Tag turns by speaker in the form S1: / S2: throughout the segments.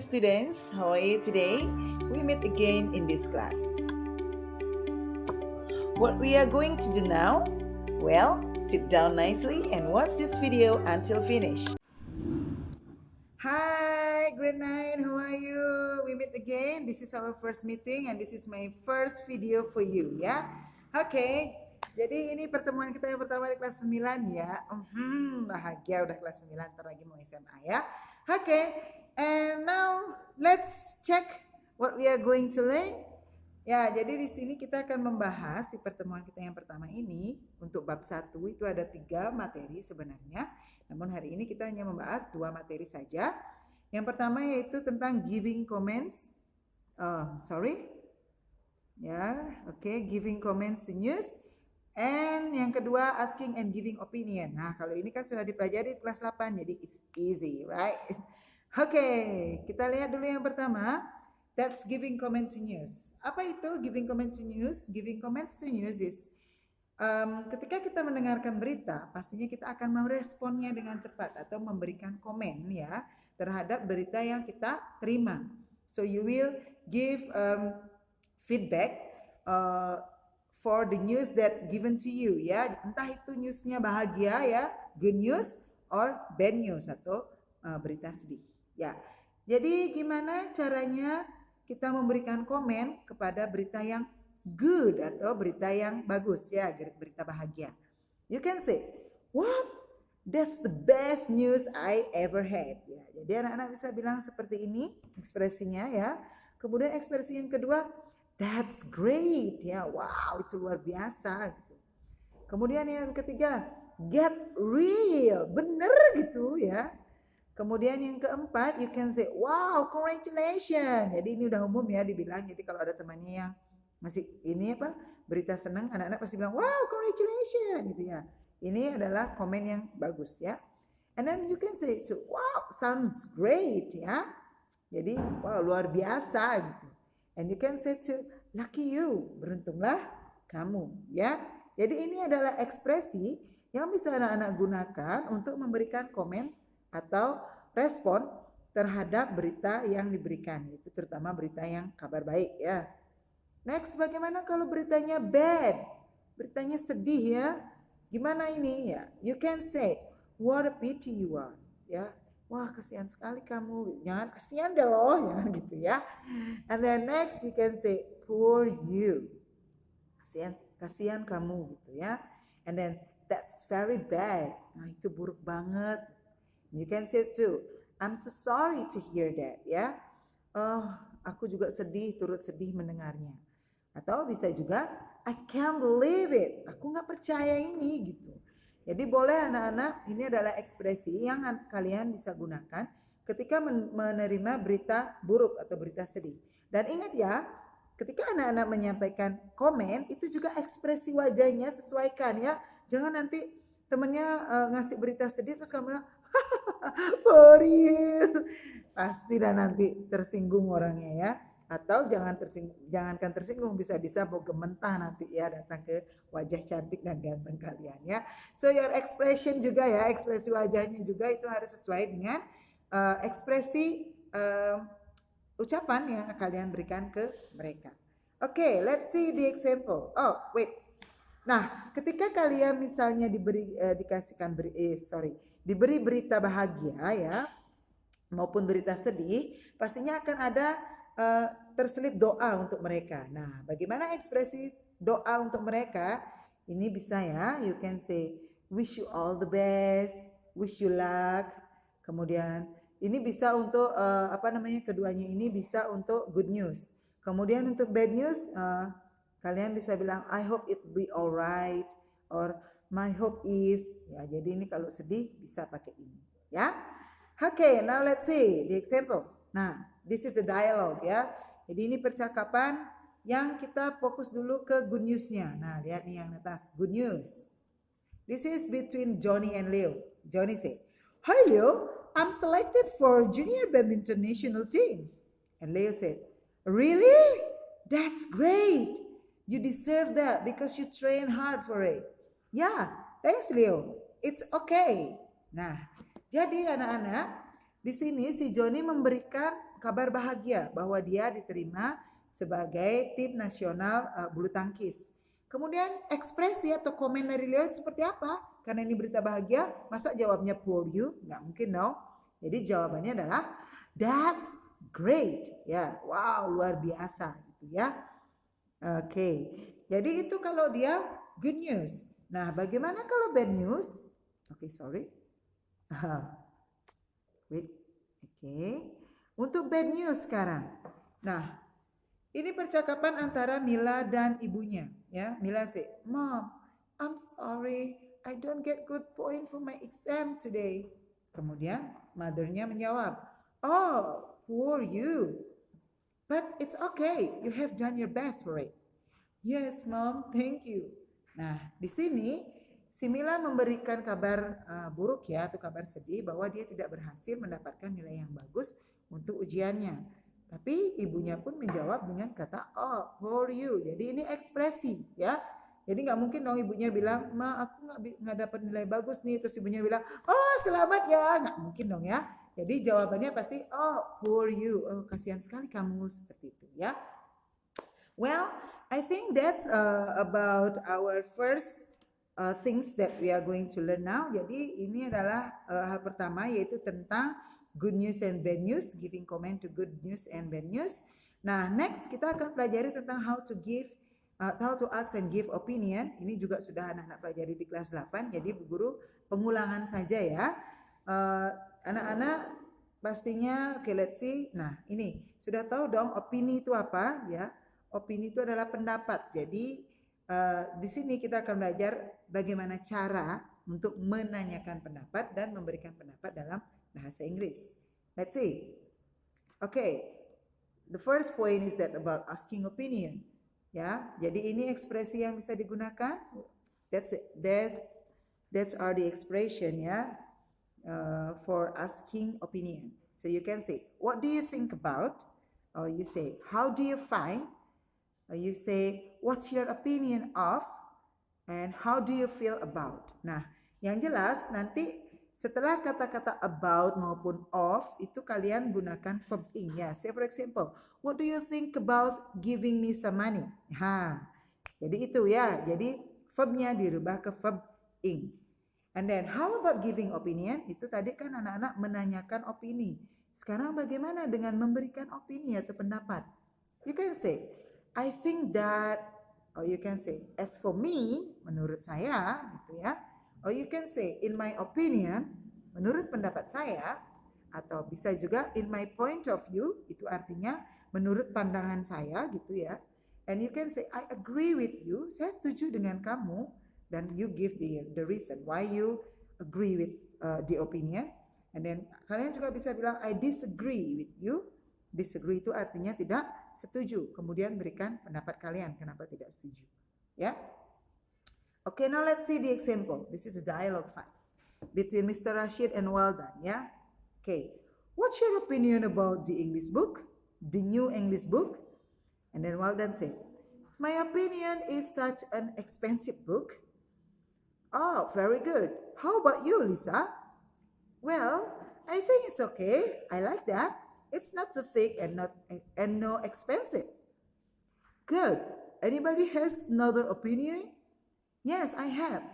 S1: students, how are you today? We meet again in this class. What we are going to do now? Well, sit down nicely and watch this video until finish. Hi, grade 9, how are you? We meet again. This is our first meeting and this is my first video for you, ya. Oke, jadi ini pertemuan kita yang pertama di kelas 9 ya. Bahagia udah kelas 9, ntar lagi mau SMA ya. Oke, and now let's check what we are going to learn. Ya, jadi di sini kita akan membahas di pertemuan kita yang pertama ini untuk bab 1 itu ada 3 materi sebenarnya. Namun hari ini kita hanya membahas 2 materi saja. Yang pertama yaitu tentang giving comments. Giving comments to news. And yang kedua asking and giving opinion. Nah, kalau ini kan sudah dipelajari di kelas 8 jadi it's easy, right? Oke, kita lihat dulu yang pertama. That's giving comment to news. Apa itu giving comment to news? Giving comments to news is ketika kita mendengarkan berita, pastinya kita akan meresponnya dengan cepat atau memberikan komen ya terhadap berita yang kita terima. So you will give feedback for the news that given to you ya. Entah itu newsnya bahagia ya, good news or bad news atau berita sedih ya. Jadi gimana caranya kita memberikan komen kepada berita yang good atau berita yang bagus ya, berita bahagia. You can say, what? That's the best news I ever had. Ya, jadi anak-anak bisa bilang seperti ini ekspresinya ya. Kemudian ekspresi yang kedua, that's great ya, wow itu luar biasa gitu. Kemudian yang ketiga, get real, bener gitu ya. Kemudian yang keempat, you can say, wow, congratulations. Jadi ini udah umum ya dibilang. Jadi kalau ada temannya yang masih ini berita senang, anak-anak pasti bilang, wow, congratulations gitu ya. Ini adalah komen yang bagus ya. And then you can say, wow, sounds great ya. Jadi, wow, luar biasa gitu. And you can say to, lucky you, beruntunglah kamu ya. Jadi ini adalah ekspresi yang bisa anak-anak gunakan untuk memberikan komen atau respon terhadap berita yang diberikan, itu terutama berita yang kabar baik ya. Next, bagaimana kalau beritanya bad, beritanya sedih ya? Gimana ini ya? You can say, what a pity you are, ya. Wah, kasihan sekali kamu. Jangan kasihan deh loh, jangan gitu ya. And then next you can say, poor you. Kasihan kamu gitu ya. And then that's very bad. Nah, itu buruk banget. You can say too, I'm so sorry to hear that ya. Oh, aku juga turut sedih mendengarnya. Atau bisa juga, I can't believe it. Aku nggak percaya ini gitu. Jadi boleh anak-anak, ini adalah ekspresi yang kalian bisa gunakan ketika menerima berita buruk atau berita sedih. Dan ingat ya, ketika anak-anak menyampaikan komen, itu juga ekspresi wajahnya sesuaikan ya. Jangan nanti temennya ngasih berita sedih terus kamu bilang, for real. Pasti dan nanti tersinggung orangnya ya. Atau jangankan tersinggung, bisa-bisa mau gementah nanti ya datang ke wajah cantik dan ganteng kalian ya. So your expression juga ya, ekspresi wajahnya juga itu harus sesuai dengan ekspresi ucapan yang kalian berikan ke mereka. Okay, let's see the example. Oh, wait. Nah, ketika kalian misalnya diberi berita bahagia ya maupun berita sedih, pastinya akan ada terselip doa untuk mereka. Nah, bagaimana ekspresi doa untuk mereka? Ini bisa ya, you can say wish you all the best, wish you luck. Kemudian ini bisa untuk keduanya ini bisa untuk good news. Kemudian untuk bad news kalian bisa bilang I hope it be alright or my hope is ya. Jadi ini kalau sedih bisa pakai ini ya. Okay, now let's see the example. Nah, this is the dialogue ya. Jadi ini percakapan yang kita fokus dulu ke good news-nya. Nah, lihat nih yang atas, good news. This is between Johnny and Leo. Johnny say, "Hi Leo, I'm selected for junior badminton national team." And Leo said, "Really? That's great. You deserve that because you train hard for it." "Yeah, thanks Leo. It's okay." Nah, jadi anak-anak, di sini si Johnny memberikan kabar bahagia bahwa dia diterima sebagai tim nasional bulu tangkis. Kemudian ekspresi atau komen dari Leo seperti apa? Karena ini berita bahagia, masa jawabnya poor you? Nggak mungkin dong. Jadi jawabannya adalah that's great. Ya, wow, luar biasa gitu ya. Oke. Jadi itu kalau dia good news. Nah, bagaimana kalau bad news? Oke, sorry. Wait. Oke. Untuk bad news sekarang. Nah, ini percakapan antara Mila dan ibunya, ya. Mila say, "Mom, I'm sorry, I don't get good point for my exam today." Kemudian mothernya menjawab, "Oh, poor you. But it's okay, you have done your best for it." "Yes, Mom, thank you." Nah, di sini si Mila memberikan kabar buruk ya, atau kabar sedih bahwa dia tidak berhasil mendapatkan nilai yang bagus untuk ujiannya. Tapi ibunya pun menjawab dengan kata, "Oh, for you." Jadi ini ekspresi ya. Jadi nggak mungkin dong ibunya bilang, "Ma, aku nggak dapat nilai bagus nih." Terus ibunya bilang, "Oh, selamat ya." Nggak mungkin dong ya. Jadi jawabannya pasti, "Oh, for you." Oh, kasihan sekali kamu, seperti itu ya. Well, I think that's about our first things that we are going to learn now. Jadi ini adalah hal pertama, yaitu tentang good news and bad news, giving comment to good news and bad news. Nah, next kita akan pelajari tentang how to ask and give opinion. Ini juga sudah anak-anak pelajari di kelas 8. Jadi Bu Guru pengulangan saja ya. Anak-anak pastinya, okay, let's see. Nah, ini sudah tahu dong opini itu apa ya? Opini itu adalah pendapat. Jadi di sini kita akan belajar bagaimana cara untuk menanyakan pendapat dan memberikan pendapat dalam bahasa Inggris. Let's see. Okay, the first point is that about asking opinion. Ya, jadi ini ekspresi yang bisa digunakan. That's are the expression ya for asking opinion. So you can say, "What do you think about?" Or you say, "How do you find?" You say, "What's your opinion of?" And "How do you feel about?" Nah, yang jelas nanti setelah kata-kata about maupun of itu kalian gunakan verb ing ya. Say for example, "What do you think about giving me some money?" Jadi itu ya. Jadi verbnya dirubah ke verb ing. And then how about giving opinion? Itu tadi kan anak-anak menanyakan opini. Sekarang bagaimana dengan memberikan opini atau pendapat? You can say, "I think that," or you can say, "As for me," menurut saya, gitu ya. Or you can say, "In my opinion," menurut pendapat saya, atau bisa juga "In my point of view," itu artinya menurut pandangan saya, gitu ya. And you can say, "I agree with you," saya setuju dengan kamu, dan you give the reason why you agree with the opinion. And then kalian juga bisa bilang, "I disagree with you." Disagree itu artinya tidak setuju. Kemudian berikan pendapat kalian kenapa tidak setuju. Ya. Okay, now let's see the example. This is a dialogue fight between Mr. Rashid and Waldan. Ya. Okay. "What's your opinion about the English book? The new English book?" And then Waldan said, "My opinion is such an expensive book." "Oh, very good. How about you, Lisa?" "Well, I think it's okay. I like that. It's not too thick and no expensive." "Good. Anybody has another opinion?" "Yes, I have.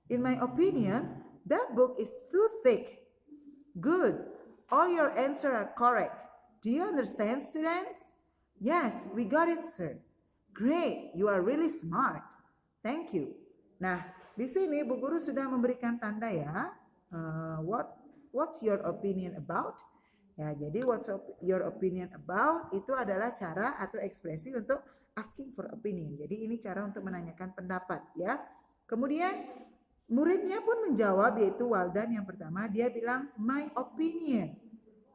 S1: In my opinion, that book is too thick." "Good. All your answers are correct. Do you understand, students?" "Yes, we got it, sir." "Great. You are really smart. Thank you." Nah, di sini Bu Guru sudah memberikan tanda ya. What's your opinion about? Ya, jadi what's your opinion about itu adalah cara atau ekspresi untuk asking for opinion. Jadi ini cara untuk menanyakan pendapat ya. Kemudian muridnya pun menjawab, yaitu Waldan yang pertama, dia bilang "My opinion,"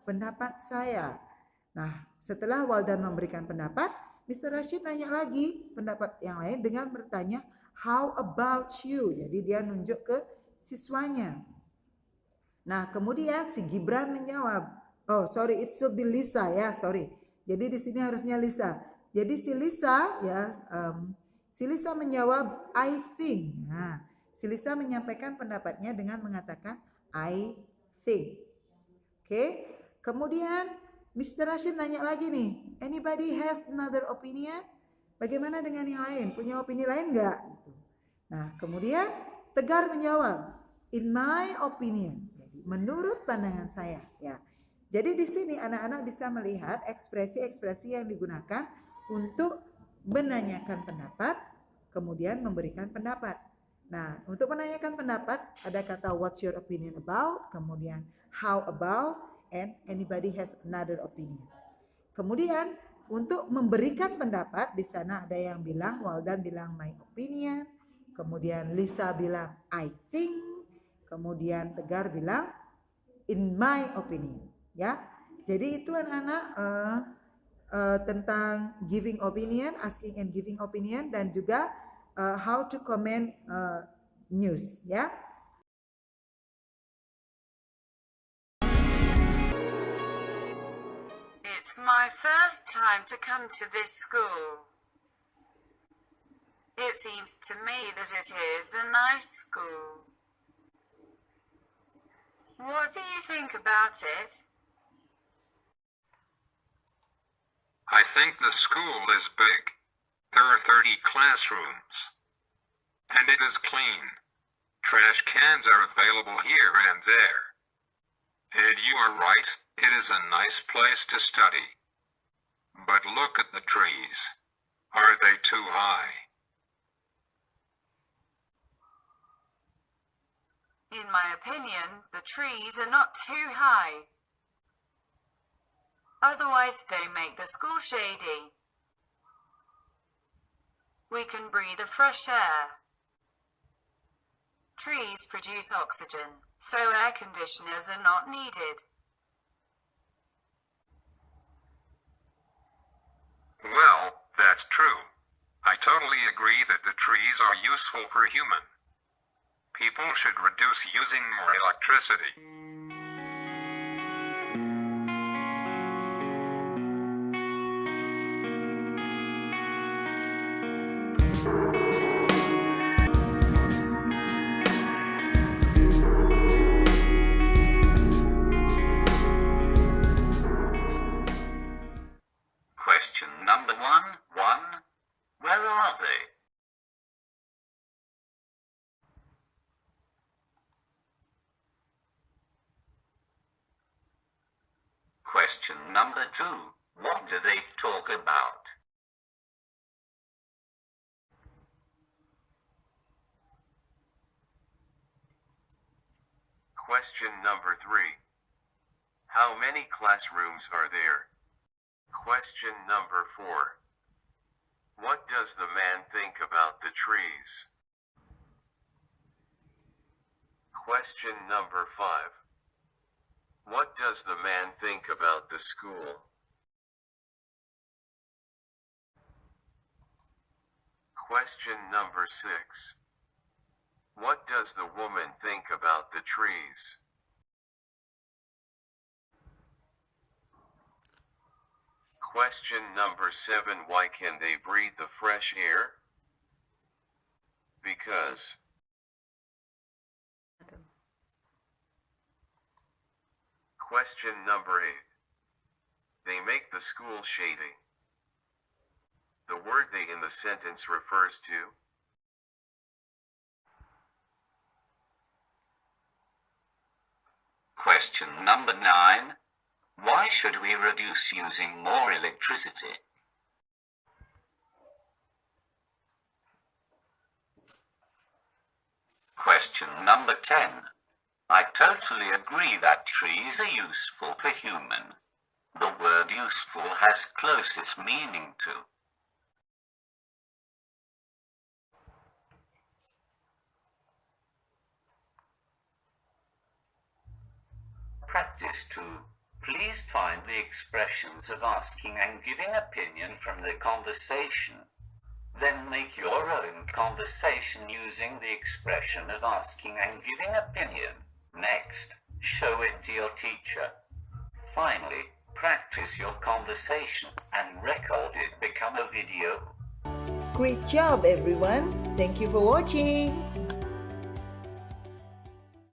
S1: pendapat saya. Nah, setelah Waldan memberikan pendapat, Mr. Rashid nanya lagi pendapat yang lain dengan bertanya "How about you?" Jadi dia nunjuk ke siswanya. Nah, kemudian si Gibran menjawab, oh sorry, it should be Lisa ya, sorry. Jadi di sini harusnya Lisa. Jadi si Lisa ya, si Lisa menjawab "I think." Nah, si Lisa menyampaikan pendapatnya dengan mengatakan "I think." Oke. Kemudian Mr. Rashid nanya lagi nih, anybody has another opinion? Bagaimana dengan yang lain? Punya opini lain nggak? Nah, kemudian Tegar menjawab, in my opinion. Jadi, menurut pandangan saya. Ya. Jadi di sini anak-anak bisa melihat ekspresi-ekspresi yang digunakan untuk menanyakan pendapat, kemudian memberikan pendapat. Nah, untuk menanyakan pendapat ada kata what's your opinion about, kemudian how about, and anybody has another opinion. Kemudian untuk memberikan pendapat di sana ada yang bilang, Waldan bilang my opinion, kemudian Lisa bilang I think, kemudian Tegar bilang in my opinion, ya. Jadi itu anak-anak tentang giving opinion, asking and giving opinion, dan juga how to comment news, ya.
S2: It's my first time to come to this school. It seems to me that it is a nice school. What do you think about it?
S3: I think the school is big. There are 30 classrooms. And it is clean. Trash cans are available here and there. And you are right, it is a nice place to study. But look at the trees. Are they too high?
S2: In my opinion, the trees are not too high. Otherwise, they make the school shady. We can breathe the fresh air. Trees produce oxygen, so air conditioners are not needed.
S3: Well, that's true. I totally agree that the trees are useful for human. People should reduce using more electricity.
S4: Question number 1. Where are they? Question number 2. What do they talk about?
S5: Question number 3. How many classrooms are there? Question number 4. What does the man think about the trees? Question number 5. What does the man think about the school? Question number 6. What does the woman think about the trees? Question number 7. Why can they breathe the fresh air? Because. Question number 8. They make the school shady. The word they in the sentence refers to.
S4: Question number 9. Why should we reduce using more electricity? Question number 10. I totally agree that trees are useful for human. The word useful has closest meaning to. Practice 2. Please find the expressions of asking and giving opinion from the conversation. Then make your own conversation using the expression of asking and giving opinion. Next, show it to your teacher. Finally, practice your conversation and record it become a video.
S1: Great job everyone. Thank you for watching.